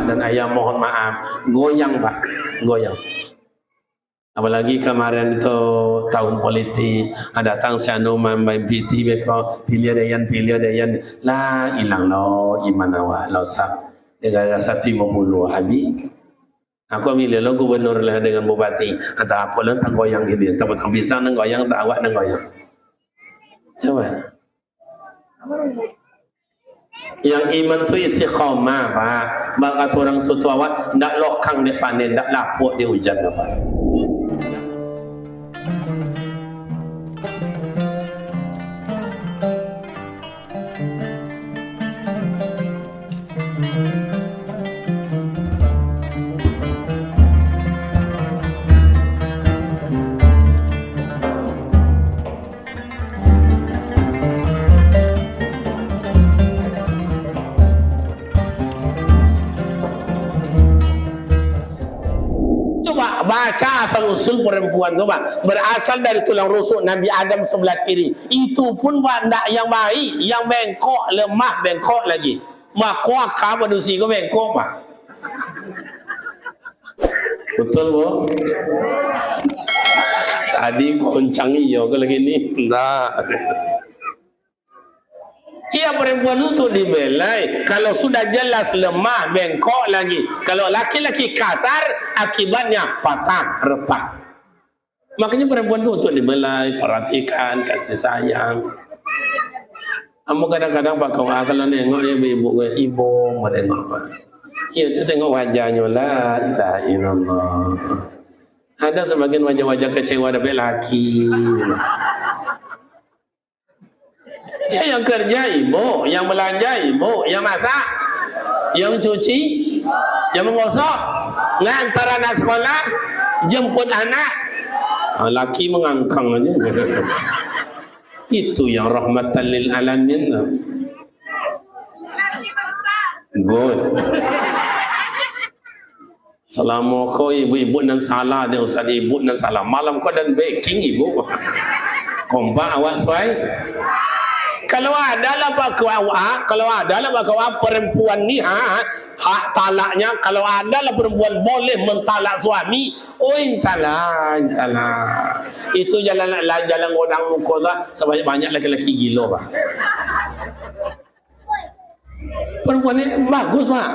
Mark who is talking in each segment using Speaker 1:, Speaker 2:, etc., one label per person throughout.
Speaker 1: bapak dan ayah mohon maaf. Goyang pak, goyang. Apalagi kemarin itu tahun politik, datang si anu main PT beko pilih dayan lah hilang lo iman awak lo sab dengan 150 habis. Aku milih lo gubernur lah dengan bupati atau apa lo tak goyang gitu, tak potong pisang nang goyang tak awak nang goyang. Coba. Yang iman tu istiqamah pak. Bagi orang tua awak ndak lokang dia panen, ndak lapuk dia hujan apa. Baca asal usul perempuan tu pak, berasal dari tulang rusuk Nabi Adam sebelah kiri. Itu pun pak ndak yang baik, yang bengkok, lemah bengkok lagi. Makwa ka manusia ko bengkok pak. Betul bu? Tadi goncang iyo ke lagi ni, ndak. Ia perempuan itu dibelai kalau sudah jelas lemah bengkok lagi. Kalau laki-laki kasar akibatnya patah retak. Makanya perempuan itu untuk dibelai, perhatikan, kasih sayang. Kamu kadang-kadang pak kau kalau nengok ya ibu mau tengok apa? Iya tu tengok wajahnya lah, la ilallah. Ada sebagian wajah-wajah kecewa dari laki. Ya, yang kerja ibu, yang belanja ibu, yang masak, yang cuci, yang menggosok, ngantar anak sekolah, jemput anak. Laki mengangkang aja. Itu yang rahmatan lil alamin. Good. Assalamualaikum ibu-ibu dan salah dia ustaz ibu dan salah. Malam kau dan baking ibu. Kompak awak suai. Kalau ada lah pak kawan perempuan ni hak talaknya kalau ada lah perempuan boleh mentalak suami, talak. Itu jalan godang muka lah sebanyak laki-laki gila pak. Perempuan ni bagus pak.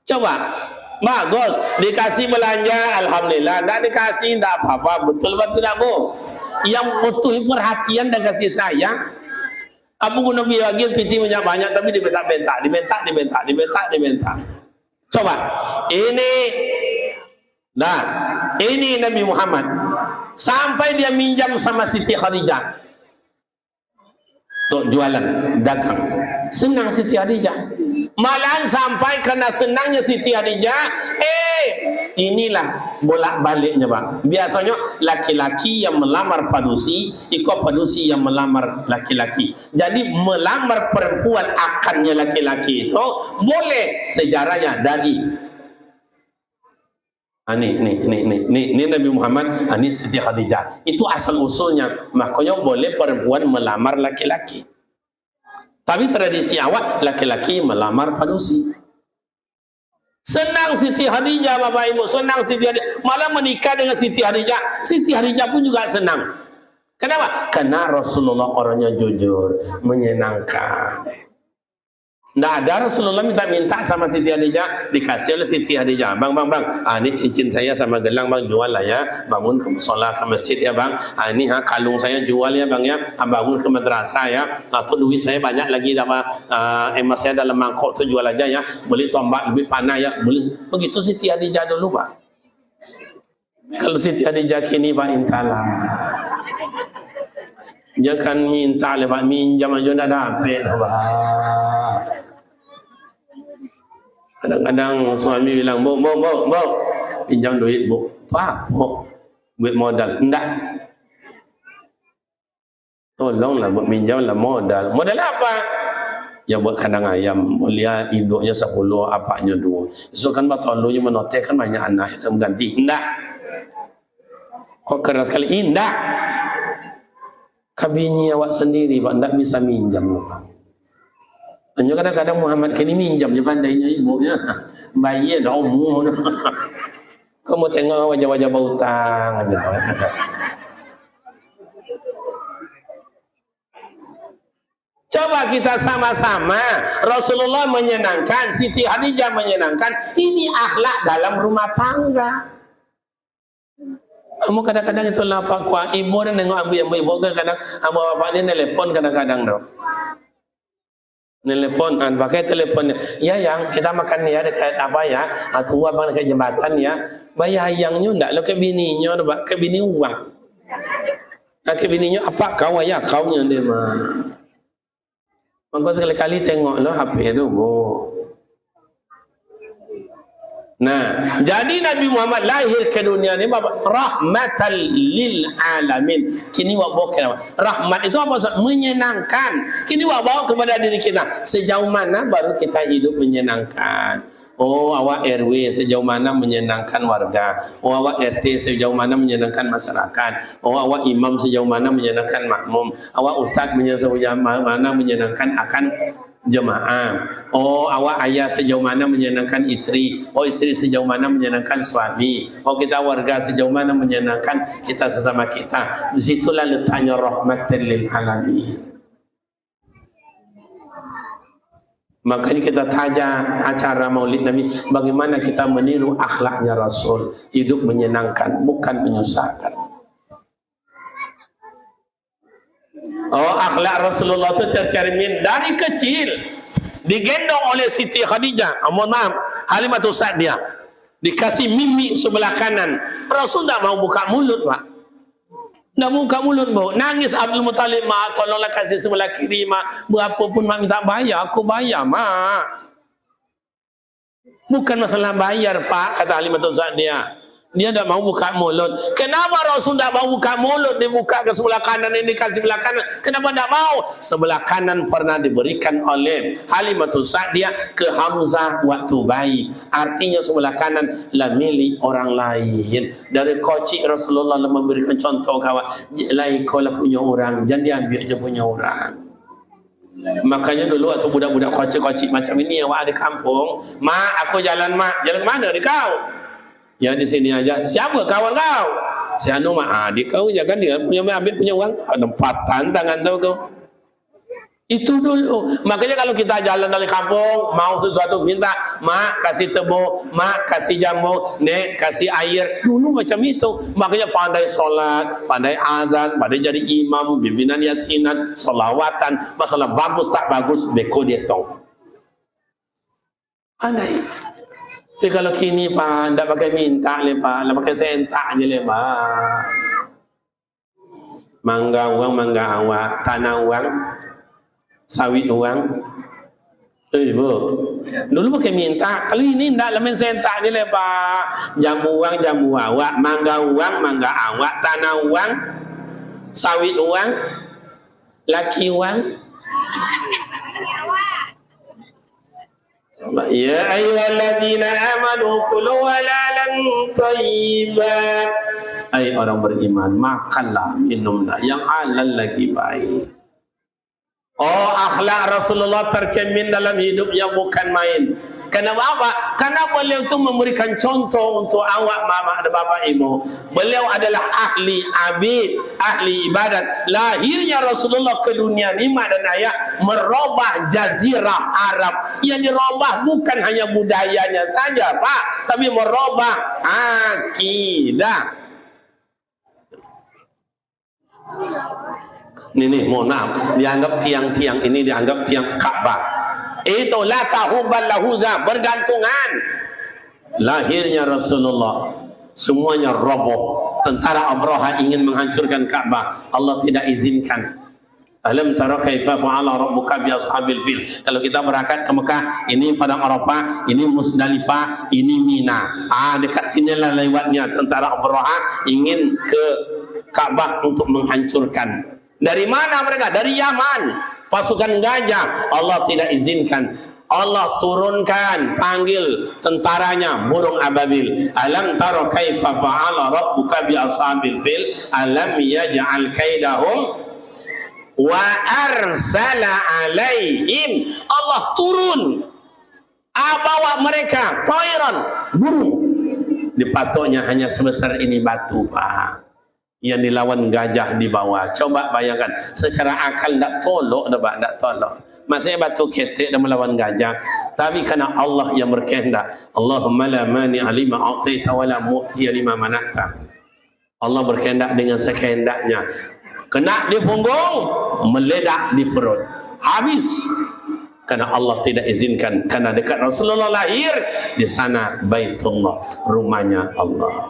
Speaker 1: Coba bagus dikasih belanja alhamdulillah, tak dikasih tak apa-apa, betul betul tidak bu. Yang butuh perhatian dan kasih sayang. Apa guna biar PT banyak tapi dibentak. Coba ini Nabi Muhammad sampai dia minjam sama Siti Khadijah untuk jualan dagang. Senang Siti Khadijah. Malahan sampai kena senangnya Siti Khadijah, inilah bolak-baliknya bang. Biasanya laki-laki yang melamar padusi, ikut padusi yang melamar laki-laki. Jadi melamar perempuan akannya laki-laki itu boleh sejarahnya dari ini Nabi Muhammad, ini Siti Khadijah. Itu asal usulnya. Makanya boleh perempuan melamar laki-laki. Tapi tradisi awak laki-laki melamar padusi. Senang Siti Khadijah Bapak Ibu, senang Siti Khadijah. Malah menikah dengan Siti Khadijah. Siti Khadijah pun juga senang. Kenapa? Karena Rasulullah orangnya jujur, menyenangkan. Nggak ada Rasulullah minta sama Siti Khadijah, dikasih oleh Siti Khadijah. Bang, ini cincin saya sama gelang bang, jual lah ya. Bangun ke sholat ke masjid ya bang. Ini kalung saya jual ya bang ya. Bangun ke madrasah ya. Atau duit saya banyak lagi dapat emas saya dalam mangkok tu jual aja ya. Beli tombak lebih panah ya. Beli begitu Siti Khadijah dulu pak. Kalau Siti Khadijah kini pak intalah. Jangan minta le pak, minjam aja dah dapat pak. Kadang-kadang suami bilang, bu, pinjam duit bu. Pak, bu, duit modal. Enggak. Tolonglah buat pinjam lah modal. Modal apa? Ya buat kandang ayam. Mulia induknya 10, apanya 2. So kan batolunya menotek kan banyak anak yang mengganti. Enggak. Kok keras sekali? Enggak. Kabinya awak sendiri pak, enggak bisa minjam pak. Hanya kadang-kadang Muhammad kini minjam je pandainya ibunya. bayi dah umur. Kamu tengok wajah-wajah bautang aja. Coba kita sama-sama. Rasulullah menyenangkan, Siti Khadijah menyenangkan. Ini akhlak dalam rumah tangga. Kamu kadang-kadang itu lapar kuat ibu dan nengok ibu kadang sama bapak dia nelpon kadang-kadang dong. Nelpon kan pakai teleponnya. Ya yang kita makan ya dekat apa ya? Tunggu abang dekat jembatan ya. Bayar ayangnya enggak lo ke bininya ke bini uang. Ke bininya apa kau ya kau nya dia mah. Maka sekali-kali tengok lo HP tu, Bu. Nah, jadi Nabi Muhammad lahir ke dunia ni rahmatan lil alamin. Kini wak bawa kenapa? Rahmat itu apa maksud? Menyenangkan. Kini wak bawa kepada diri kita. Sejauh mana baru kita hidup menyenangkan? Oh, awak RW sejauh mana menyenangkan warga. Oh, awak RT sejauh mana menyenangkan masyarakat. Oh, awak imam sejauh mana menyenangkan makmum. Awak ustaz sejauh mana menyenangkan akan jemaah. Oh, awak ayah sejauh mana menyenangkan istri. Oh, istri sejauh mana menyenangkan suami. Oh, kita warga sejauh mana menyenangkan kita sesama kita. Disitulah letaknya rahmatan lil alamin. Makanya kita tanya acara Maulid Nabi, bagaimana kita meniru akhlaknya Rasul, hidup menyenangkan, bukan menyusahkan. Oh, akhlak Rasulullah itu tercermin dari kecil, digendong oleh Siti Khadijah. Mohon maaf, Halimatus Sa'diyah dikasih mimi sebelah kanan. Rasul tidak mau buka mulut, Pak. Nak buka mulut, Bu. Nangis Abdul Muttalib, mak, tolonglah kasih sebelah kiri, mak. Berapapun mak minta bayar, aku bayar, mak. Bukan masalah bayar, Pak, kata Halimatus Sa'diyah. Dia tidak mau buka mulut. Kenapa Rasul tidak mau buka mulut? Dibuka ke sebelah kanan, ini kasih sebelah kanan. Kenapa tidak mau? Sebelah kanan pernah diberikan oleh Halimatus Sa'diyah ke Hamzah waktu bayi. Artinya sebelah kanan lah milik orang lain. Dari kocik Rasulullah memberikan contoh kawan. Lain kau lah punya orang, jangan diambil je punya orang. Makanya dulu waktu budak-budak kocik-kocik macam ini yang ada di kampung, mak aku jalan mak, jalan ke mana di kau? Ya di sini aja. Siapa kawan kau? Si anu mak adik kau ya kan dia punya ambil punya uang. Ada empatan tangan tahu kau. Itu dulu. Makanya kalau kita jalan dari kampung mau sesuatu minta mak kasih tebu, mak kasih jamu, nek kasih air. Dulu macam itu. Makanya pandai solat, pandai azan, pandai jadi imam, pimpinan yasinan, solawatan. Masalah bagus tak bagus beko dia tahu. Pandai. Tapi kalau kini Pak, tidak pakai minta le Pak, lah pakai sentak je le Pak. Mangga uang, mangga awak, tanah uang, sawit uang. Bu, dulu pakai minta. Kalau ini tidak lah main sentak je le Pak. Jamu uang, jamu awak, mangga uang, mangga awak, tanah uang, sawit uang, laki uang. Ya ayyuhalladzina amanu kulu halalan thayyiban. Hai orang beriman, makanlah, minumlah yang halal lagi baik. Oh, akhlak Rasulullah tercermin dalam hidupnya bukan main. Kenapa apa? Karena beliau itu memberikan contoh untuk awak mama dan bapak ibu. Beliau adalah ahli abid, ahli ibadat. Lahirnya Rasulullah ke dunia ni mak dan ayah merubah jazirah Arab. Yang dirubah bukan hanya budayanya saja, Pak, tapi merubah akidah. Ini mohon maaf, dianggap tiang-tiang ini dianggap tiang Ka'bah. Itu la tahuban lahuza, bergantungan. Lahirnya Rasulullah semuanya roboh. Tentara Abraha ingin menghancurkan Ka'bah, Allah tidak izinkan. Alam tara kaifa fa'ala rabbuka bi ashabil fil. Kalau kita berangkat ke Mekah, ini Padang Arafah, ini Musdalifah, ini Mina. Dekat sinilah lewatnya tentara Abraha ingin ke Ka'bah untuk menghancurkan. Dari mana mereka? Dari Yaman. Pasukan gajah. Allah tidak izinkan. Allah turunkan, panggil tentaranya burung ababil. Alam tara kaifa fa'ala rabbuka bi ashabil fil alam yaj'al kaidahum wa arsala alaihim. Allah turun Bawa mereka toiron, burung. Dipatoknya hanya sebesar ini batu, Pak. Yang dilawan gajah di bawah. Coba bayangkan, secara akal tak tolok dah, Pak, tak tolok. Maksudnya batu ketek dan melawan gajah. Tapi karena Allah yang berkehendak. Allahumma la mani alima a'taita wa la mu'ti lima manahta. Allah berkehendak dengan sekehendaknya. Kena di punggung, meledak di perut. Habis. Karena Allah tidak izinkan. Karena dekat Rasulullah lahir, di sana Baitullah, rumahnya Allah.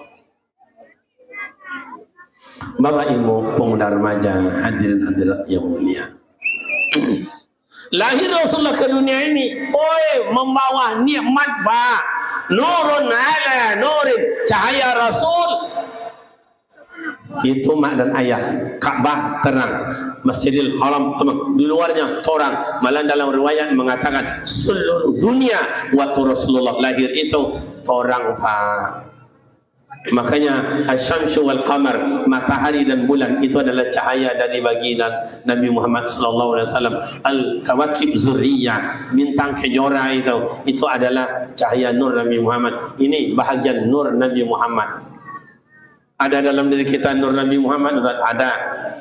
Speaker 1: Bapak Ibu pemuda remaja, hadirin hadirat yang mulia. Lahir Rasulullah ke dunia ini, membawa nikmat, Pak. Nurun ala nurin, cahaya Rasul. Itu mak dan ayah. Ka'bah terang, Masjidil Haram terang, di luarnya torang. Malah dalam riwayat mengatakan seluruh dunia waktu Rasulullah lahir itu torang, Pak. Makanya asyamsu wal qamar, matahari dan bulan itu adalah cahaya dari baginda Nabi Muhammad sallallahu alaihi wasallam. Al kawakib zurriyah, bintang kejora itu adalah cahaya nur Nabi Muhammad. Ini bahagian nur Nabi Muhammad. Ada dalam diri kita nur Nabi Muhammad, Ustaz? Ada.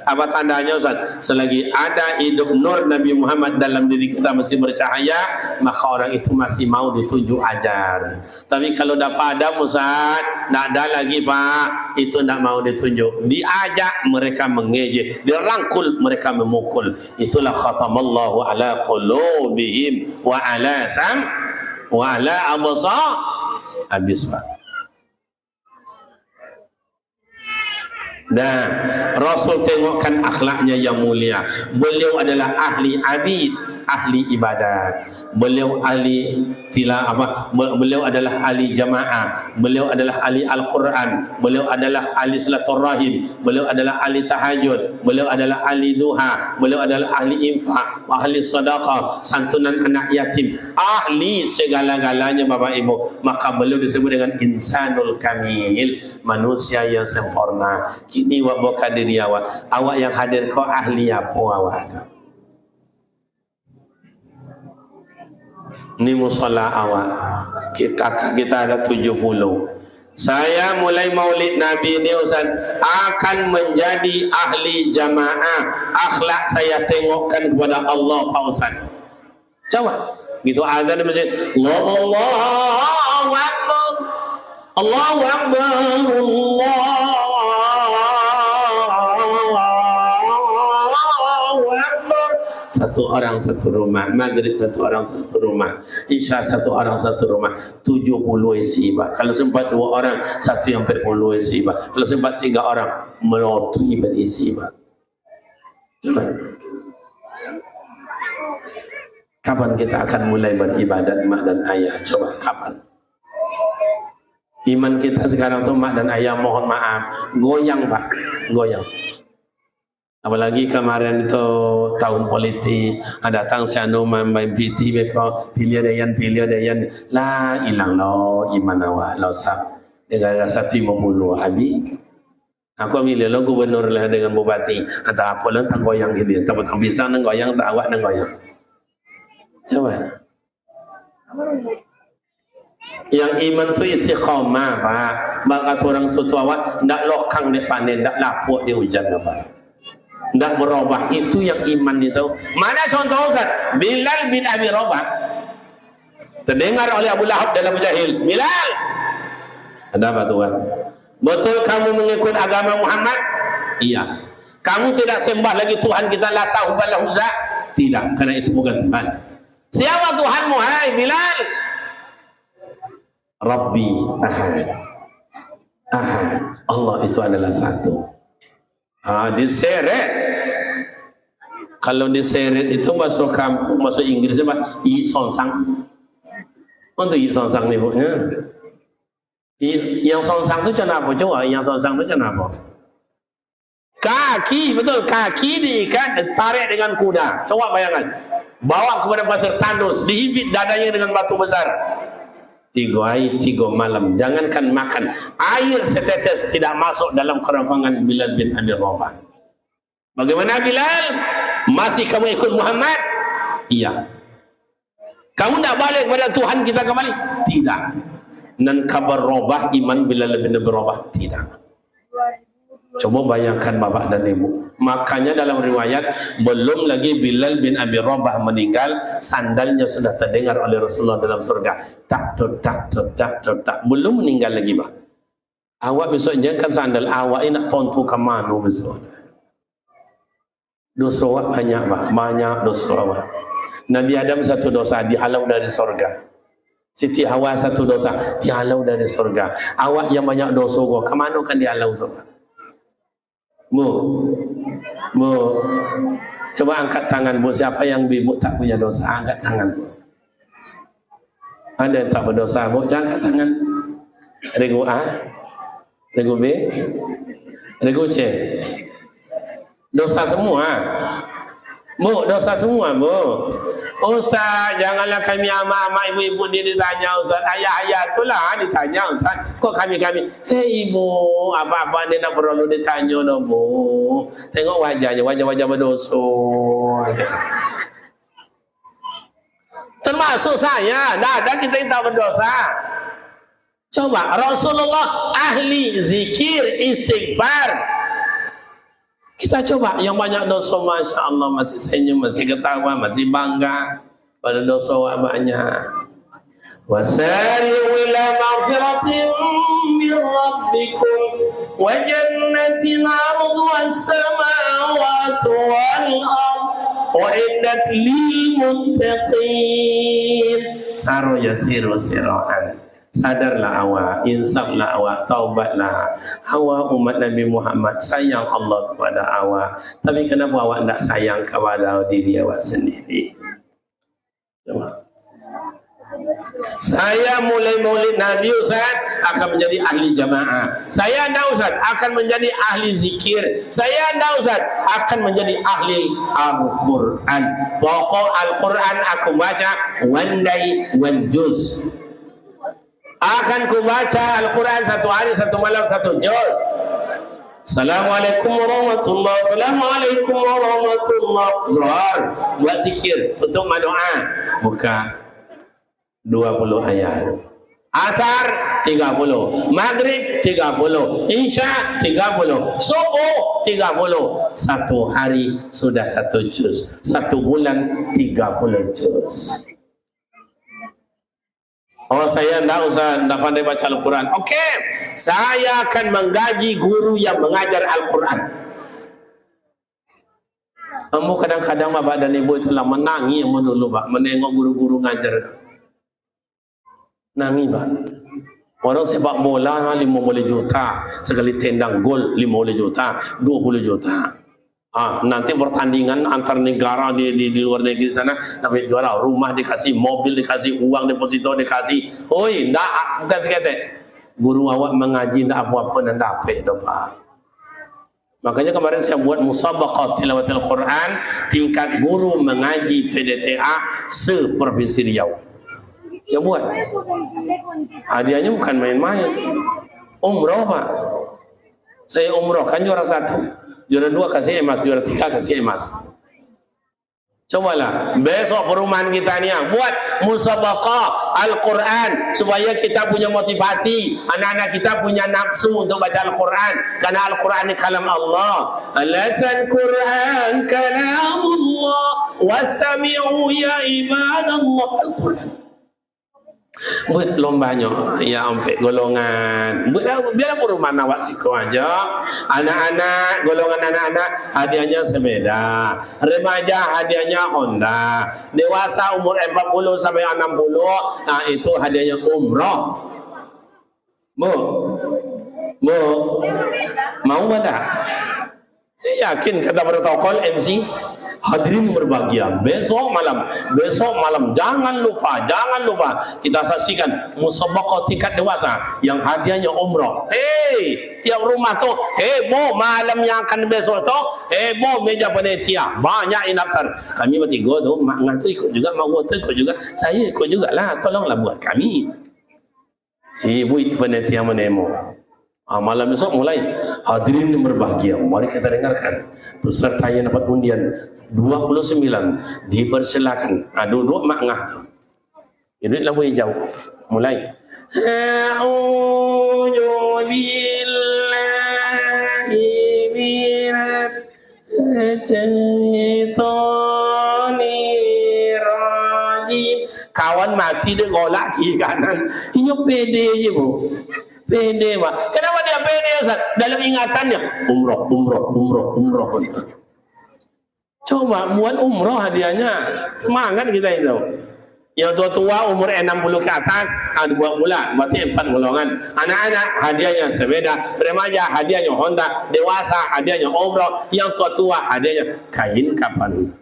Speaker 1: Apa tandanya, Ustaz? Selagi ada hidup nur Nabi Muhammad dalam diri kita masih bercahaya, maka orang itu masih mau ditunjuk ajar. Tapi kalau dah padam, Ustaz, tak ada lagi, Pak, itu tak mau ditunjuk. Diajak, mereka mengejek. Dirangkul, mereka memukul. Itulah khatamallahu ala qulubihim wa ala sam wa ala absar. Habis, Pak. Dan Rasul tengokkan akhlaknya yang mulia. Beliau adalah ahli abid, ahli ibadat. Beliau ahli beliau adalah ahli jamaah. Beliau adalah ahli Al-Quran. Beliau adalah ahli silaturahim. Beliau adalah ahli tahajud. Beliau adalah ahli duha. Beliau adalah ahli infak, ahli sedekah, santunan anak yatim. Ahli segala-galanya, Bapak Ibu. Maka beliau disebut dengan insanul kamil, manusia yang sempurna. Kini wak boka diri awak yang hadir kau ahli apa awak? Ini musola awak. Kakak kita ada 70. Saya mulai maulid Nabi ini, Ustaz, akan menjadi ahli jamaah. Akhlak saya tengokkan kepada Allah, Pak Ustaz. Coba gitu azan di masjid, Allahu Akbar, Allahu Akbar, satu orang satu rumah, maghrib satu orang satu rumah, isya satu orang satu rumah, 70 isi, Pak. Kalau sempat 2 orang, satu yang 40 isi, Pak. Kalau sempat 3 orang, melotui berisi, Pak. Coba. Kapan kita akan mulai beribadat mak dan ayah? Coba, kapan? Iman kita sekarang tuh mak dan ayah, mohon maaf, goyang, Pak, goyang. Apalagi kemarin itu tahun politik, datang si anu main PT beko pilih dayan lah hilang lo iman awak lo sab dengan rasa 50 habis. Aku milih lo gubernur lah dengan bupati atau apa lo tang goyang gitu, tapi tang pisang nang goyang, tak awak nang goyang. Coba. Yang iman tu istiqamah, Pak. Bangkat orang tu awak ndak lokang dek panen, ndak lapuk di hujan, Pak. Tidak berubah, itu yang iman itu. Mana contoh, Ustaz? Bilal bin Abi Rabah terdengar oleh Abu Lahab dalam Jahil. Bilal, ada apa Tuhan? Betul kamu mengikut agama Muhammad? Iya. Kamu tidak sembah lagi Tuhan kita Lata, Hubal, Uzza? Tidak, karena itu bukan Tuhan. Siapa Tuhanmu, hai Bilal? Rabbi Ahad. Ahad, Allah itu adalah satu. Diseret. Kalau diseret itu masuk kampung, masuk Inggris apa? I sonsang. Untuk i sonsang nih, Bu. Yang sonsang itu kenapa? Coba, yang sonsang itu kenapa? Kaki, betul. Kaki diikat, tarik dengan kuda. Coba bayangkan. Bawa kepada pasir tandus, dihibit dadanya dengan batu besar. 3 hari 3 malam. Jangankan makan, air setetes tidak masuk dalam kerongkongan Bilal bin Abi Rabah. Bagaimana Bilal? Masih kamu ikut Muhammad? Iya. Kamu tidak balik kepada Tuhan kita kembali? Tidak. Dan kabar robah iman bila lebih berubah? Tidak. Coba bayangkan bapak dan ibu. Makanya dalam riwayat, belum lagi Bilal bin Abi Rabah meninggal, sandalnya sudah terdengar oleh Rasulullah dalam surga. Tak, tak, tak, tak, tak. Belum meninggal lagi, Pak. Awak besok jangan sandal awak ini nak tontu ke mana besok. Dosa awak banyak, Pak. Banyak dosa awak. Nabi Adam satu dosa, dihalau dari surga. Siti Hawa satu dosa, dihalau dari surga. Awak yang banyak dosa, ke mana kan dihalau surga? Bu, coba angkat tangan bu. Siapa yang ibu tak punya dosa? Angkat tangan. Ada yang tak berdosa bu? Jangan angkat tangan. Regu A, regu B, regu C. Dosa semua. Bu, dosa semua bu. Ustaz, janganlah kami ama-ama ibu-ibu ni ditanya Ustaz. Ayah-ayah itulah ditanya Ustaz. Kok kami? Hei ibu, apa-apa ni nak perlu ditanya no bu. Tengok wajahnya, wajah-wajah berdosa. Termasuk saya, ada kita yang tak berdosa. Coba, Rasulullah ahli zikir, istighfar. Kita coba yang banyak dosa, Masya Allah, masih senyum, masih ketawa, masih bangga pada dosa banyak. Wasari'u ila maghfiratin min rabbikum wa jannatin 'arduha as-samawati wal ardh u'iddat lil muttaqin. Saro yasiru siraan. Sadarlah awak, insaflah awak, taubatlah. Awak umat Nabi Muhammad sayang Allah kepada awak. Tapi kenapa awak tidak sayang kepada diri awak sendiri? Coba. Saya mulai maulid Nabi Ustaz akan menjadi ahli jamaah. Saya anda Ustaz akan menjadi ahli zikir. Saya anda Ustaz akan menjadi ahli Al-Quran. Pokok Al-Quran aku baca one day one juz. Akan ku baca Al-Quran satu hari, satu malam, satu juz. Assalamualaikum warahmatullahi wabarakatuh. Assalamualaikum warahmatullahi wabarakatuh. Buat zikir, tutup doa. Buka 20 ayat. Asar 30, Maghrib 30, Isya 30, Subuh 30. Satu hari sudah satu juz. Satu bulan 30 juz. Oh saya tidak pandai baca Al-Quran. Okey, saya akan menggaji guru yang mengajar Al-Quran. Kamu kadang-kadang bapak dan ibu itulah menangi yang dulu pak, menengok guru-guru ngajar. Nangis pak. Orang sepak bola 50 juta, sekali tendang gol 50 juta, 20 juta. Nanti pertandingan antar negara di luar negeri sana dapat juara, rumah dikasih, mobil dikasih, uang deposito dikasih. Oi, ndak bukan sekete. Guru awak mengaji ndak apa-apa dan dapat doa. Makanya kemarin saya buat musabaqah tilawatil Quran tingkat guru mengaji PDTA se-Provinsi Riau. Yang buat. Hadiahnya bukan main-main. Umroh pak. Saya umroh kan juara 1. Juara 2 kasih emas, juara 3 kasih emas. Cobalah besok perumahan kita ni buat musabaqah Al-Quran supaya kita punya motivasi, anak-anak kita punya nafsu untuk baca Al-Quran, karena Al-Quran ni kalam Allah. Alasan Quran kalamullah wastami'u ya ibadallah. Al-Quran buat lombanya ya sampai golongan biarlah perumahan awak siko aja. Anak-anak, golongan anak-anak hadiahnya sepeda, remaja hadiahnya Honda, dewasa umur 40 sampai 60 itu hadiahnya umroh. Mau tak? Saya yakin kata protokol MC hadirin berbahagia, besok malam jangan lupa kita saksikan musabaqah tingkat dewasa yang hadiahnya umrah. Hei, tiap rumah tu heboh malam yang akan besok tu, heboh meja panitia banyak yang daftar. Kami bertiga tu, mak ngatu ikut juga, mak ngatu ikut juga, saya ikut jugalah, tolonglah buat kami. Si ibu panitia menemo. Malam besok mulai hadirin yang berbahagia, mari kita dengarkan peserta yang dapat undian 29 dipersilakan. Duduk mak ngah tu. Ini lampu hijau. Mulai. A'udzu billahi minasy syaithanir rajim. Kawan mati dia golak kiri kanan. Ini pede je bu. Pede pak. Kenapa dia pede Ustaz? Dalam ingatannya umroh. Coba buat umroh hadiahnya. Semangat kita itu. Yang tua-tua umur 60 ke atas buat pula, berarti 4 golongan. Anak-anak hadiahnya sepeda, remaja hadiahnya Honda, dewasa hadiahnya umroh, yang tua-tua hadiahnya kain kapan.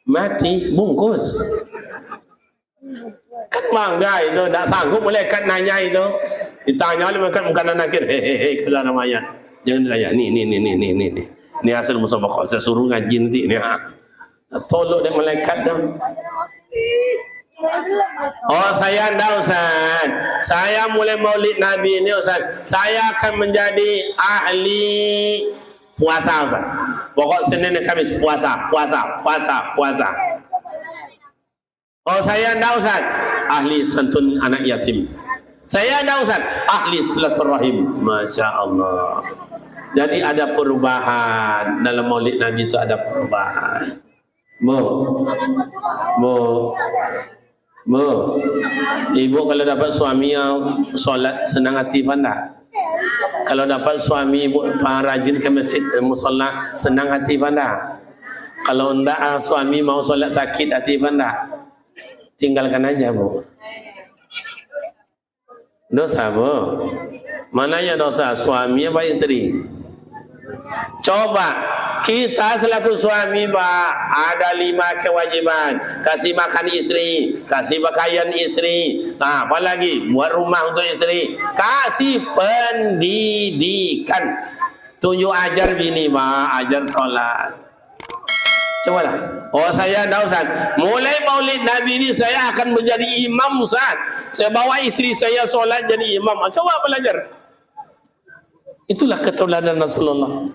Speaker 1: Mati bungkus. Kan bangga itu, tak sanggup malaikat nanya itu. Ditanya oleh malaikat bukan nakir, hehehe kata namanya. Jangan ditanya, ni hasil musabaqah, saya suruh ngaji nanti ni. Tolong dia malaikat dah. Oh saya enggak Ustaz. Saya mulai maulid Nabi ini Ustaz. Saya akan menjadi ahli puasa Ustaz. Pokok Senin dan Khamis puasa. Oh saya enggak Ustaz. Ahli santun anak yatim. Saya enggak Ustaz. Ahli silaturahim. Masya Allah. Jadi ada perubahan dalam maulid Nabi itu, ada perubahan. Bu, ibu kalau dapat suami yang solat senang hati pandai. Kalau dapat suami ibu rajin ke masjid musalla senang hati pandai. Kalau enggak suami mau solat sakit hati pandai. Tinggalkan aja bu. Dosa bu. Mananya dosa, suami apa istri? Coba kita selaku suami Pak, ada 5 kewajiban. Kasih makan istri, kasih pakaian istri, nah, apa lagi? Buat rumah untuk istri, kasih pendidikan, tunjuk ajar bini Pak, ajar sholat. Cobalah. Oh saya dah Ustaz, mulai maulid Nabi ini saya akan menjadi imam Ustaz. Saya bawa istri saya sholat jadi imam. Coba belajar. Itulah keteladanan Rasulullah.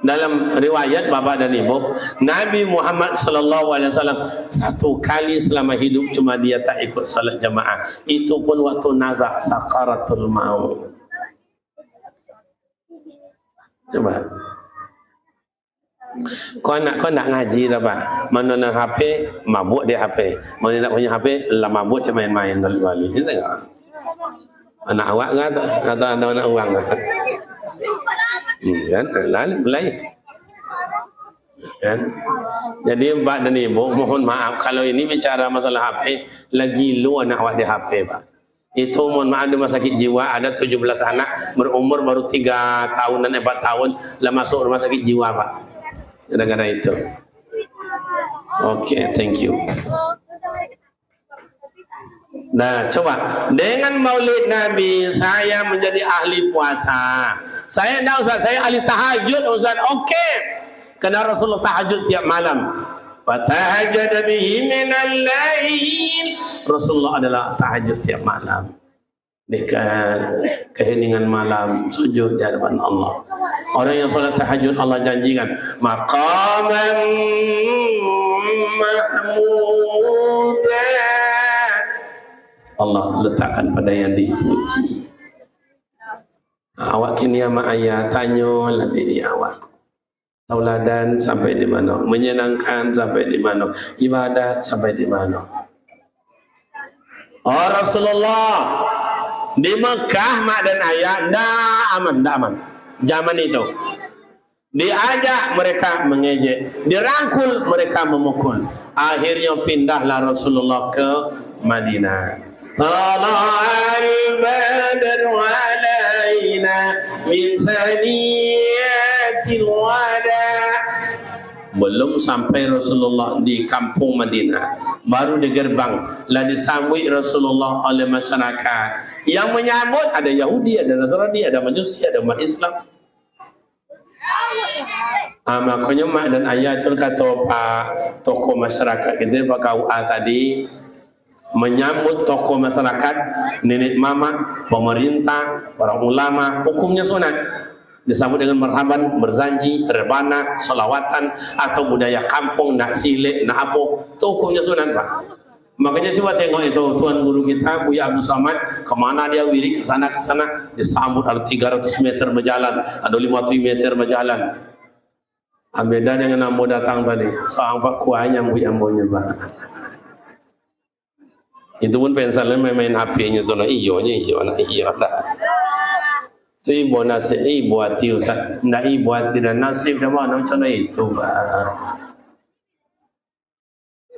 Speaker 1: Dalam riwayat bapak dan ibu, Nabi Muhammad SAW 1 kali selama hidup cuma dia tak ikut salat jamaah. Itu pun waktu nazak sakaratul maut. Coba. Kau nak ngaji dah Pak. Mana nak HP, mabuk dia HP. Mana nak punya HP, lah mabuk dia main-main wali-wali. Itu tak? Anak awak kata ada anak orang. Kan, mulai. Kan? Jadi Pak dan Ibu mohon maaf kalau ini bicara masalah HP, lagi lu anak awak di HP Pak. Itu mohon maaf, rumah sakit jiwa ada 17 anak berumur baru 3 tahunan 4 tahun lah masuk rumah sakit jiwa Pak. Gara-gara itu. Oke, thank you. Nah, coba dengan maulid Nabi saya menjadi ahli puasa. Saya enggak Ustaz, saya ahli tahajud Ustaz. Oke. Karena Rasulullah tahajud tiap malam. Wa tahajjada bihi minal lail. Rasulullah adalah tahajud tiap malam. Dekat keheningan malam sujud di hadapan Allah. Orang yang salat tahajud Allah janjikan maqaman mahmuda. Allah letakkan pada yang dipuji. Awak kini sama ayah tanya lah diri awak. Tauladan sampai di mana? Menyenangkan sampai di mana? Ibadat sampai di mana? Oh Rasulullah di Mekah mak dan ayah dah aman. Zaman itu diajak mereka mengejek, dirangkul mereka memukul. Akhirnya pindahlah Rasulullah ke Madinah. Tala'al badru alaina min saniyatil wada. Belum sampai Rasulullah di kampung Madinah, baru di gerbang lah disambut Rasulullah oleh masyarakat. Yang menyambut ada Yahudi, ada Nasrani, ada Majusi, ada umat Islam. Makanya mak dan ayah itu kata Pak tokoh masyarakat kita Pak KUA tadi menyambut tokoh masyarakat, nenek mama, pemerintah, para ulama, hukumnya sunat. disambut dengan marhaban, berzanji, rebana, solawatan, atau budaya kampung, nak silik, nak apa, itu hukumnya sunat Pak. Makanya coba tengok itu tuan guru kita Buya Abdul Samad, kemana dia wirid, ke sana disambut, ada 300 meter berjalan, ada 50 meter berjalan. Beda dengan ambo datang tadi, soal Pak kuahnya ambo-ambonya Pak. Itu pun pensalnya main HP-nya tuh, nah iyo dah. Itu ibu nasib, ibu hati Ustaz, nah ibu hati dan nasib dah mana macam itu Pak.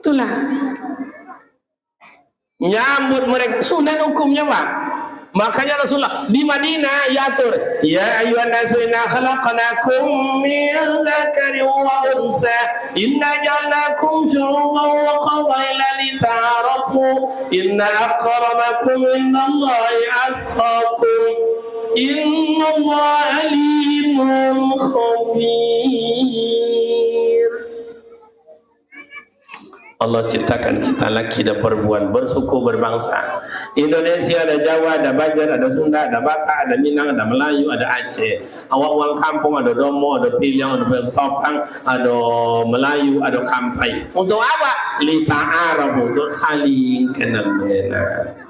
Speaker 1: Itulah. Nyambut mereka sunat hukumnya Pak. Makanya Rasulullah di Madinah yatur, ya ayyuhan nasu inna khalaqnakum min dzakarin wa unsa inna ja'alnakum syu'uban wa qabaila lita'arafu inna akramakum indallahi atqakum innallaha alimun khabir. Allah ciptakan kita laki dan perempuan bersuku berbangsa. Indonesia ada Jawa, ada Banjar, ada Sunda, ada Batak, ada Minang, ada Melayu, ada Aceh. Awak orang kampung ada Domo, ada Piliang, ada Topang, ada Melayu, ada Kampai. Untuk apa? Lita'arafu, untuk saling kenal mengenal.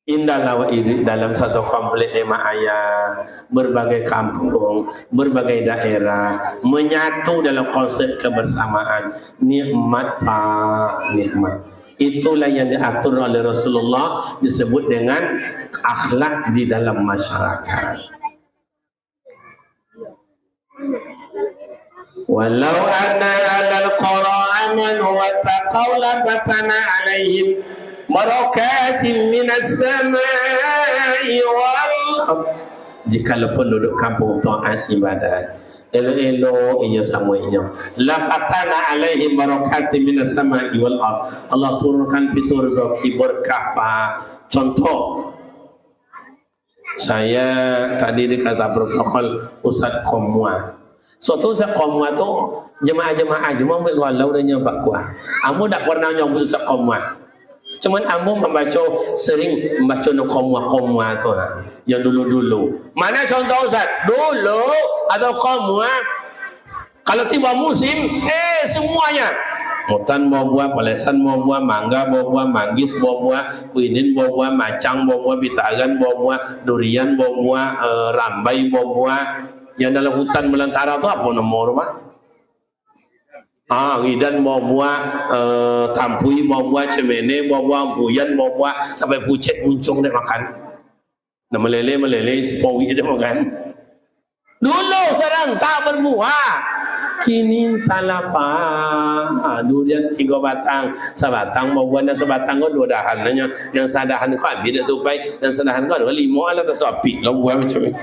Speaker 1: Indahlah dalam satu komplek 5 ayat, berbagai kampung, berbagai daerah menyatu dalam konsep kebersamaan. Nikmat Pak, nikmat. Itulah yang diatur oleh Rasulullah, disebut dengan akhlak di dalam masyarakat. Walau anna alal qura amanu wa taqaw la batana alaihim barakatin minas samai wal ardh. Jika penduduk kampung taat ibadat, elo-elo inya sama inya, lapatana alaihim barakatin minas samai wal ardh. Allah turunkan fitur rezeki berkah Pak. Contoh, saya tadi dikata protokol Ustaz Komwa. Suatu Ustaz Komwa tu jemaah-jemaah ambil galau dan nyampak kuah. Amu tak pernah nyambut Ustaz Komwa. Cuman ambo sering membaca no komwa tu yang dulu. Mana contoh Ustaz? Dulu atau komwa kalau tiba musim semuanya hutan buah-buah, pelesan buah-buah, mangga buah-buah, manggis buah-buah, kuinin buah-buah, macang buah-buah, bitagan buah-buah, durian buah-buah, rambai buah-buah. Yang dalam hutan belantara tu apa nomor Pak? Ridan buah-buah, tampui buah-buah, cemene buah-buah, buyan buah-buah, sampai pucet muncung dia makan. Nah meleleh, sepawi dia makan. Dulu sekarang tak berbuah. Kini talapa, durian 3 batang, sebatang buah-buah dan sebatang kau 2 dahan. Yang sadahan kau ambil dia tupai, dan sadahan kau 5 alat tersopi. Lah buah macam ni.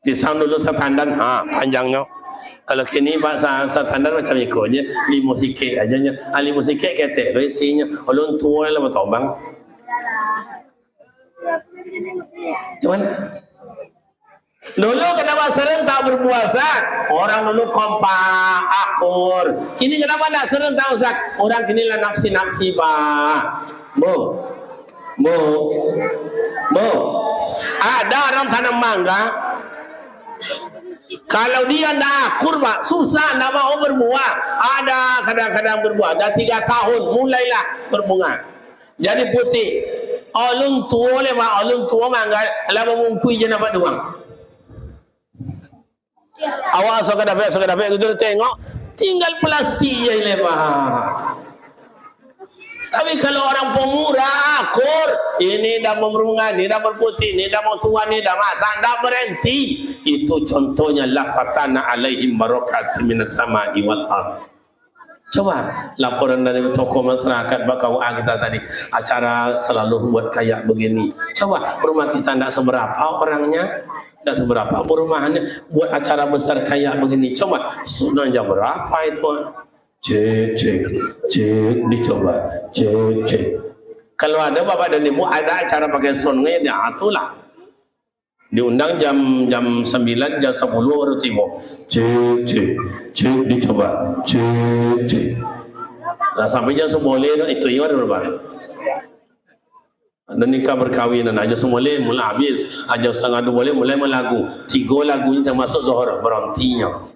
Speaker 1: Pisang dulu setandan, panjangnya. Kalau kini bahasa standar macam ikutnya, limo sikit aja nya. Limo sikit ketek resinya. Ulun tua lah bertobang. Gimana? Dulu kenapa sering tak berpuasa? Orang dulu kompak, akur. Kini kenapa tak sering tak Ustaz? Orang kini lah nafsi-nafsi Pak. Bu. Ada orang tanam mangga. Kalau dia tidak akur Pak, susah tidak mau berbuah. Ada kadang-kadang berbuah. Dah 3 tahun mulailah berbunga. Jadi putih. Olung tua le Pak, olung tua mangga lama mumpui je dapat doang. Awak sok dapat gitu tengok, tinggal plastik je le Pak. Tapi kalau orang pemurah akur, ini dah berbunga, ini dah berputih, ini dah mau tua, ini dah masak, dah berhenti. Itu contohnya lafatana alaihim barakat minas sama'i wal ardh. Coba laporan dari tokoh masyarakat Bakawaa kita tadi, acara selalu buat kayak begini. Coba rumah kita tidak seberapa orangnya, tidak seberapa perumahannya, buat acara besar kayak begini. Coba sunahnya berapa itu? Cek, dicoba, cek. Kalau ada bapak dan ibu ada acara pakai soundnya, dia atulah. Diundang jam 9, jam 10 baru tiba. Cek, dicoba, cek. Nah sampai jam 10 itu yang berapa? Dan nikah berkahwinan aja semua mula habis aja setengah dua boleh mulai melagu 3 lagunya termasuk Zuhur berhentinya.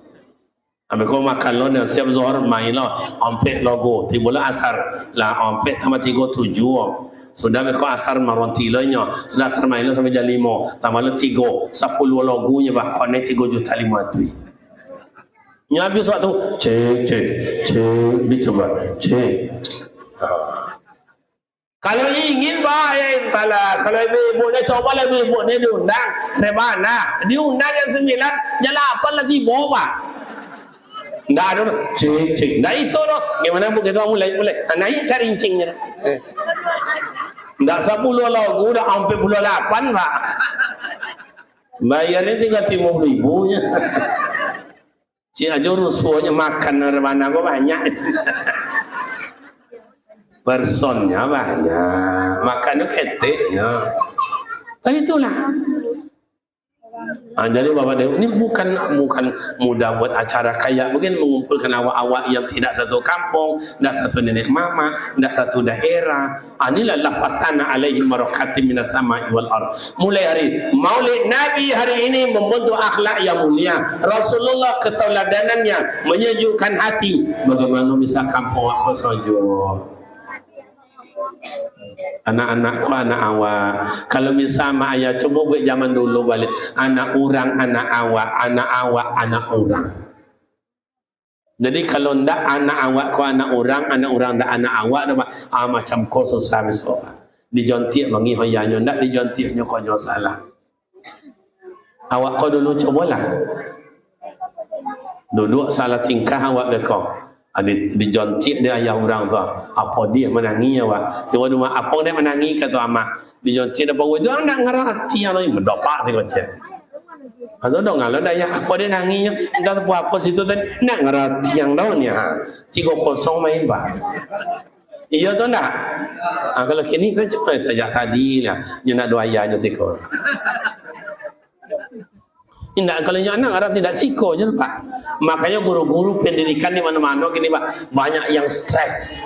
Speaker 1: Ambil kau makan lo dan siap Zuhur main lo ampek logo tiba asar lah ampek tambah 3 7 sudah kau asar berhenti lo nya sudah asar main lo sampai jam 5 tambah lo 3 10 lagunya bah kau naik 3,5 juta nya habis waktu cek dicoba cek. Kalau ingin baik, kalau ibu-ibunya coba lah ibu-ibunya diundang, rebana, diundang yang 9, jalan apa lagi bawa? Nggak ada, cek, nah itu loh, gimana bu kita mulai, naik cari incingnya, nggak 10 lagu, udah sampai 8 pak, bayarnya 30.000 nya, si aja rusuhnya makan rebana gua banyak. Personnya banyak, makannya keteknya. Tapi itulah. Jadi Bapak Dewi ini bukan mudah buat acara kayak begini mengumpulkan awak-awak yang tidak satu kampung, tidak satu nenek mama, tidak satu daerah. Inilah lapatana alaihi barakati minas sama'i wal ard. Mulai hari Maulid Nabi hari ini membentuk akhlak yang mulia. Rasulullah keteladanannya menyejukkan hati. Bagaimana bisa kampung apa saja. Anak-anakku anak awak kalau bisa mak ayah coba buat zaman dulu balik anak orang anak awak anak orang. Jadi kalau ndak anak awak ku anak orang ndak anak awak dah macam kau susah besok dijontik mangi hoyanya ndak dijontiknya kau jauh salah. Awak kau dulu cobalah duduk salah tingkah awak dekau dijontik dia ayah orang tu apa dia menangis awak tiba dua apa dia menangis kata amak dijontik apa itu nak ngerti yang lain berdopak sih baca atau dong kalau dah yang apa dia nangisnya enggak tahu apa situ tadi nak ngerti yang daunnya 3-0 main bah iya tu nak kalau kini kan cuma sejak tadi lah dia nak dua ayahnya sikor. Tidak, kalau anak Arab tidak siko je Pak. Makanya guru-guru pendidikan di mana-mana gini Pak, banyak yang stres.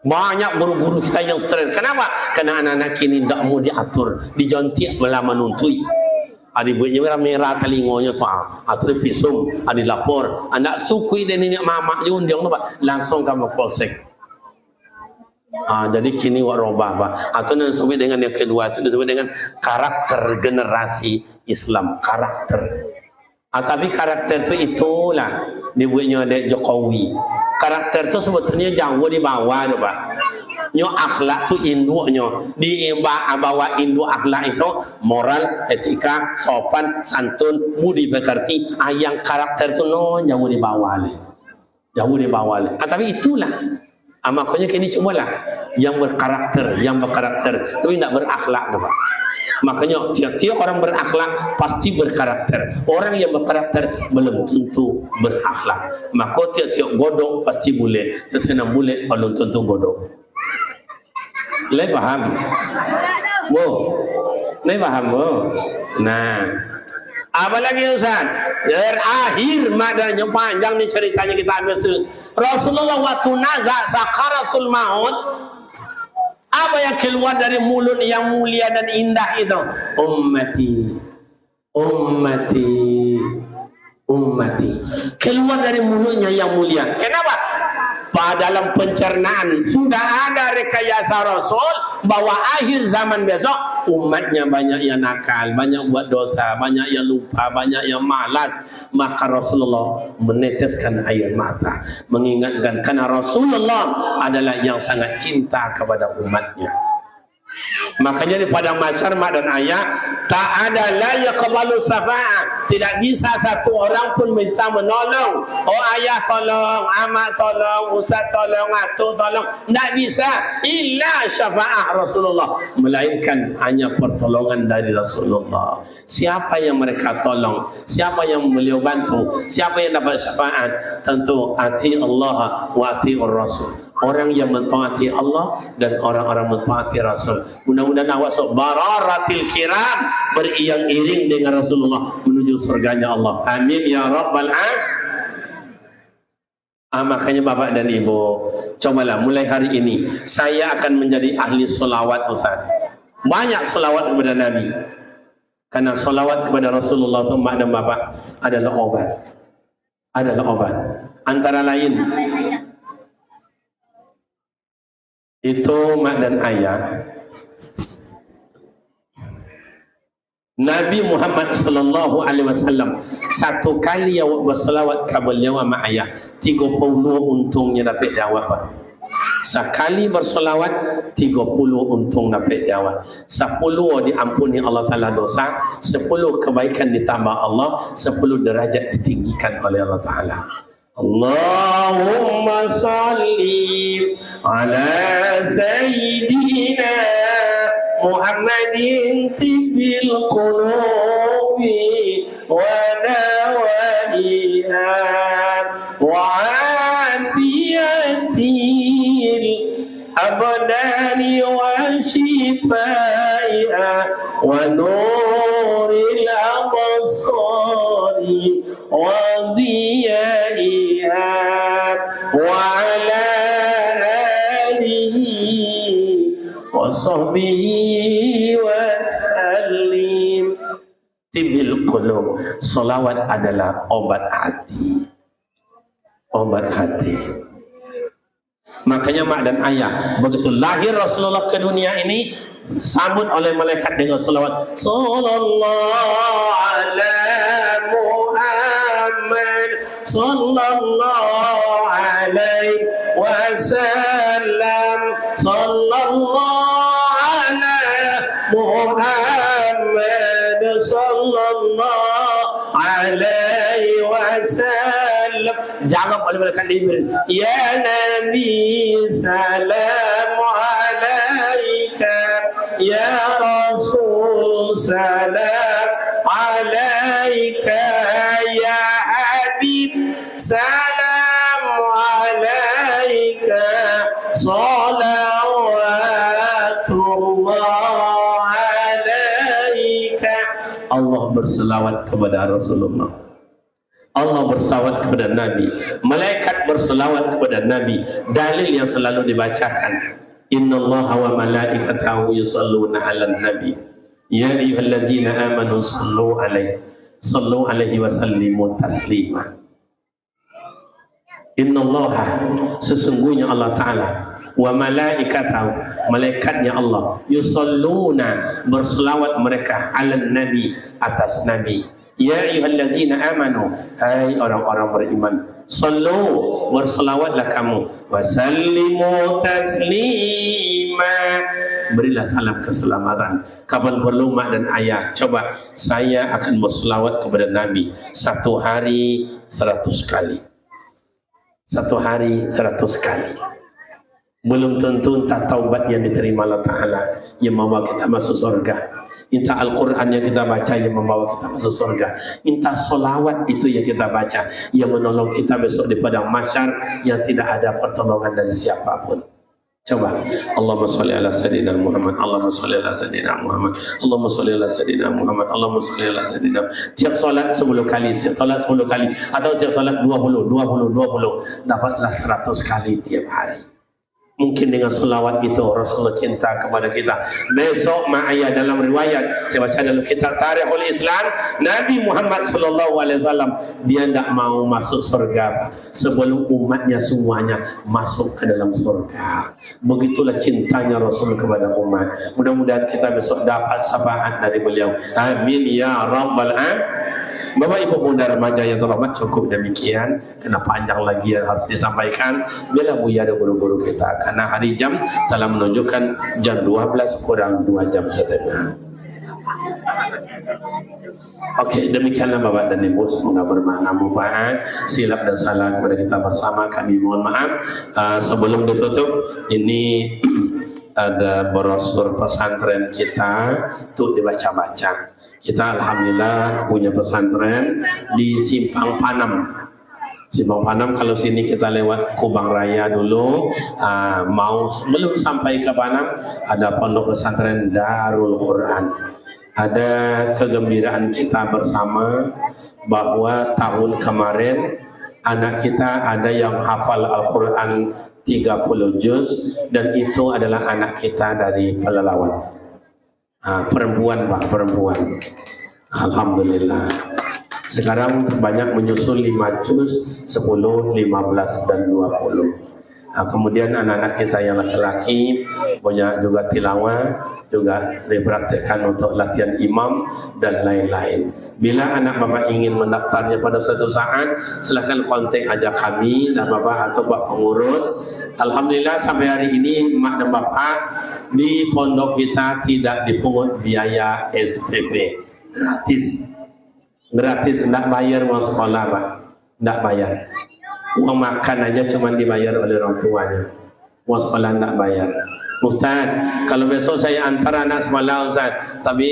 Speaker 1: Banyak guru-guru kita yang stres. Kenapa? Karena anak-anak kini tidak mau diatur, dijontik malah menuntui. Ada buatnya merah telingonya tu, atur pisum, ada lapor. Anak suku dan nenek mama diundang Pak, langsung kamu polsek. Jadi kini warobah Pak. Atau yang disebut dengan yang kedua itu disebut dengan karakter generasi Islam, karakter. Tapi karakter itu itulah dibuatnya ada Jokowi. Karakter itu sebetulnya jauh di bawah tu Pak. Nyo akhlak tu induknya di bawah induk akhlak itu moral, etika, sopan, santun, budi pekerti. Yang karakter itu jauh di bawah ni, jauh di bawah ni. Tapi itulah. Makanya kini cubalah yang berkarakter, tapi tidak berakhlak Pak. Makanya tiap-tiap orang berakhlak pasti berkarakter. Orang yang berkarakter belum tentu berakhlak. Maka tiap-tiap godok pasti boleh, tetapi boleh belum tentu godok. Leh paham? Bo, leh paham bo. Nah. Apalagi Ustaz, akhir madanya panjang nih ceritanya kita ambil Rasulullah waktu nazak sakaratul maut, apa yang keluar dari mulut yang mulia dan indah itu? Ummati. Keluar dari mulutnya yang mulia. Kenapa? Dalam pencernaan sudah ada rekayasa Rasul bahwa akhir zaman besok umatnya banyak yang nakal, banyak buat dosa, banyak yang lupa, banyak yang malas. Maka Rasulullah meneteskan air mata mengingatkan karena Rasulullah adalah yang sangat cinta kepada umatnya. Makanya di padang mahsyar mak dan ayah tak ada la yaqbalu syafa'ah, tidak bisa satu orang pun bisa menolong. Oh ayah tolong, amak tolong, ustaz tolong, atuk tolong, tidak bisa illa syafa'ah Rasulullah, melainkan hanya pertolongan dari Rasulullah. Siapa yang mereka tolong, siapa yang beliau bantu, siapa yang dapat syafaat? Tentu ati Allah wa ati Rasul. Orang yang mentaati Allah dan orang-orang mentaati Rasul. Mudah-mudahan awak sok bararatil kiram beriang-iring dengan Rasulullah menuju surganya Allah. Amin ya rabbal alamin. Makanya Bapak dan Ibu, cobalah mulai hari ini saya akan menjadi ahli solawat Ustaz. Banyak solawat kepada Nabi. Karena solawat kepada Rasulullah itu mak dan bapak adalah obat. Adalah obat. Antara lain itu mak dan ayah. Nabi Muhammad sallallahu alaihi wasallam satu kali awak berselawat ke beliau sama ayah 30 untungnya dapat jawab. Sekali berselawat 30 untung dapat jawab. 10 diampuni Allah Taala dosa, 10 kebaikan ditambah Allah, 10 derajat ditinggikan oleh Allah Taala. Allahumma salli ala sayyidina Muhammadin tibbil qulubi wa nawaiha wa afiyatil abdani wa shifaiha wa nuril absari wa diyaiha wa ala wasahbihi wasallim. Tibil qulub, solawat adalah obat hati. Obat hati. Makanya mak dan ayah begitu lahir Rasulullah ke dunia ini sambut oleh malaikat dengan solawat. Sallallahu ala Muhammad sallallahu alaihi wasallam. Sallallahu ala Muhammad sallallahu alaihi wasallam. Jangan oleh malaikat Jibril. Ya Nabi salam alaika. Ya Rasul salam alaika. Ya Habib salam alaika. Salawatullah alaika. Allah berselawat kepada Rasulullah. Allah berselawat kepada Nabi. Malaikat berselawat kepada Nabi. Dalil yang selalu dibacakan. Innallaha wa malaikatahu yusalluna 'alan nabi. Ya ayyuhalladzina amanu sallu alaihi wa sallimu taslima. Innallaha, sesungguhnya Allah Ta'ala, wa malaikatahu, malaikatnya Allah, yusalluna, berselawat mereka 'alan nabi, atas Nabi. Ya ayyuhalladzina amanu, hai orang-orang beriman, sallu, berselawatlah kamu, wasallimu taslima, berilah salam keselamatan. Kapan perlu mak dan ayah, coba saya akan berselawat kepada Nabi satu hari 100 kali. Satu hari 100 kali. Belum tentu entah taubat yang diterima Allah Ta'ala yang membawa kita masuk surga. Entah Al-Quran yang kita baca yang membawa kita masuk surga. Entah solawat itu yang kita baca yang menolong kita besok di padang mahsyar yang tidak ada pertolongan dari siapapun. Coba, Allahumma sholli ala sayyidina Muhammad, Allahumma sholli ala sayyidina Muhammad, Allahumma sholli ala sayyidina Muhammad, Allahumma sholli ala sayyidina. Tiap solat 10 kali, tiap solat 10 kali, atau tiap solat 20, dapatlah 100 kali tiap hari. Mungkin dengan selawat itu Rasulullah cinta kepada kita. Besok ma'ayah dalam riwayat, saya baca dalam kitab Tarikhul Islam, Nabi Muhammad sallallahu alaihi wasallam dia tidak mau masuk surga sebelum umatnya semuanya masuk ke dalam surga. Begitulah cintanya Rasul kepada umat. Mudah-mudahan kita besok dapat syafaat dari beliau. Amin ya rabbal alamin. Bapak Ibu Bunda remaja yang terhormat, cukup demikian. Kena panjang lagi yang harus disampaikan. Bila Buya dan guru-guru kita, karena hari jam telah menunjukkan jam 12 kurang 2 jam setengah. Oke, demikianlah Bapak dan Ibu, semoga bermakna manfaat. Silap dan salah kepada kita bersama kami mohon maaf. Sebelum ditutup, ini ada brosur pesantren kita untuk dibaca-baca. Kita alhamdulillah punya pesantren di Simpang Panam. Simpang Panam, kalau sini kita lewat Kubang Raya dulu, mau sebelum sampai ke Panam ada pondok pesantren Darul Quran. Ada kegembiraan kita bersama bahwa tahun kemarin anak kita ada yang hafal Al-Quran 30 juz, dan itu adalah anak kita dari Pelalawan. Perempuan Pak, perempuan. Alhamdulillah. Sekarang banyak menyusul 5 juz, 10, 15 dan 20. Kemudian anak-anak kita yang laki-laki punya juga tilawah, juga dipraktekkan untuk latihan imam dan lain-lain. Bila anak bapak ingin mendaftarnya pada suatu saat, silakan kontak aja kami dan bapak atau bapak pengurus. Alhamdulillah sampai hari ini mak dan bapak di pondok kita tidak dipungut biaya SPP, gratis, tidak bayar uang sekolah Pak, tidak bayar. Uang makan aja cuma dibayar oleh orang tuanya, uang sekolah tidak bayar. Ustaz, kalau besok saya antar anak sekolah Ustaz, tapi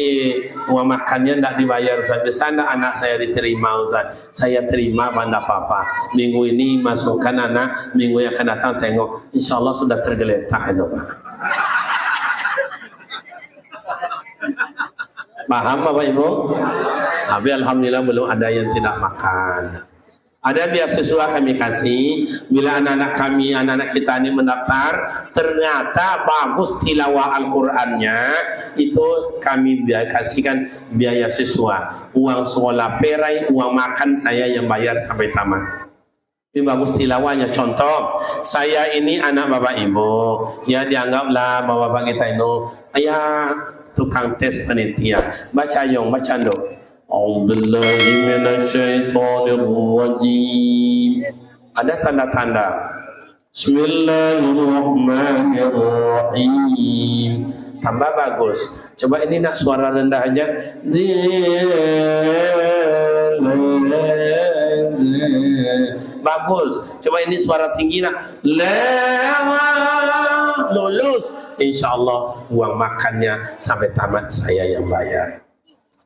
Speaker 1: uang makannya tidak dibayar Ustaz, bisa tidak anak saya diterima Ustaz? Saya terima tidak apa-apa. Minggu ini masukkan anak, minggu yang akan datang tengok, insya Allah sudah tergeletak itu Pak. Paham Bapak Ibu? Tapi alhamdulillah belum ada yang tidak makan. Ada beasiswa kami kasih, bila anak-anak kami, anak-anak kita ini mendaftar, ternyata bagus tilawah Al-Qurannya, itu kami kasihkan biaya siswa, uang sekolah perai, uang makan saya yang bayar sampai tamat. Ini bagus tilawahnya. Contoh, saya ini anak bapak ibu, ya dianggaplah bapak-bapak kita itu, ayah tukang tes panitia, baca yong, baca dong. A'udzubillahi minasyaitonirrajim. Ada tanda-tanda. Bismillahirrahmanirrahim. Tambah bagus. Coba ini nak suara rendah aja. Bagus. Coba ini suara tinggi nak. Lulus. Insyaallah uang makannya sampai tamat saya yang bayar.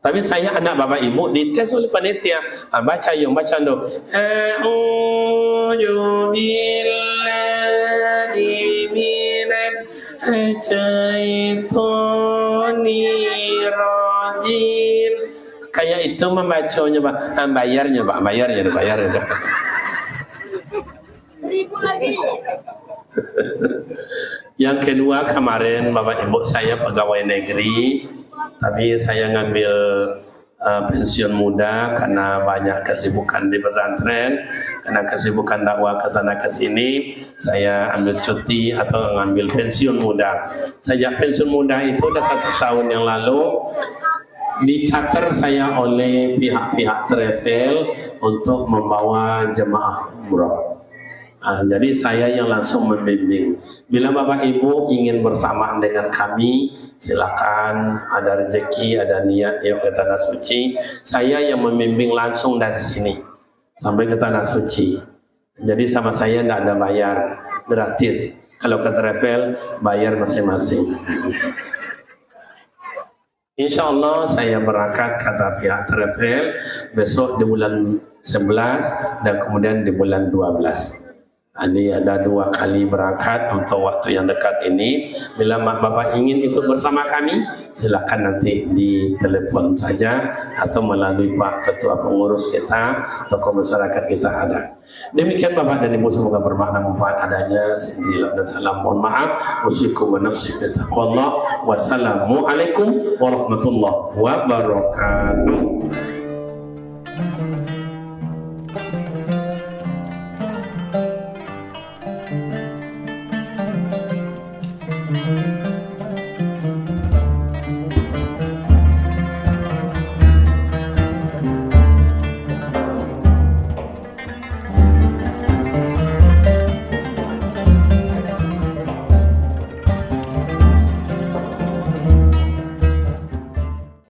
Speaker 1: Tapi saya anak bapak ibu dites oleh panitia. Baca yang baca dong. A'udzu billahi minasy syaithanir rajim. Kayak itu membacanya Pak. Bayarnya Pak, bayarnya. Yang kedua, kemarin bapak ibu saya pegawai negeri, tapi saya ngambil pensiun muda karena banyak kesibukan di pesantren, karena kesibukan dakwah ke sana ke sini, saya ambil cuti atau ngambil pensiun muda. Sejak pensiun muda itu sudah 1 tahun yang lalu dicater saya oleh pihak-pihak travel untuk membawa jemaah umrah. Jadi saya yang langsung membimbing. Bila bapak ibu ingin bersamaan dengan kami, silakan, ada rezeki, ada niat yang ke tanah suci. Saya yang membimbing langsung dari sini sampai ke tanah suci. Jadi sama saya tidak ada bayar, gratis. Kalau ke travel bayar masing-masing. Insya Allah saya berangkat kata pihak travel besok di bulan 11 dan kemudian di bulan 12. Ini ada 2 kali berangkat untuk waktu yang dekat ini. Bila mak bapak ingin ikut bersama kami, silakan nanti ditelepon saja atau melalui Pak Ketua Pengurus kita, tokoh masyarakat kita ada. Demikian Bapak dan Ibu, semoga bermakna manfaat adanya. Sinjilah dan salam, mohon maaf. Usikum wa nafsi bitaqwallah. Wassalamualaikum warahmatullahi wabarakatuh.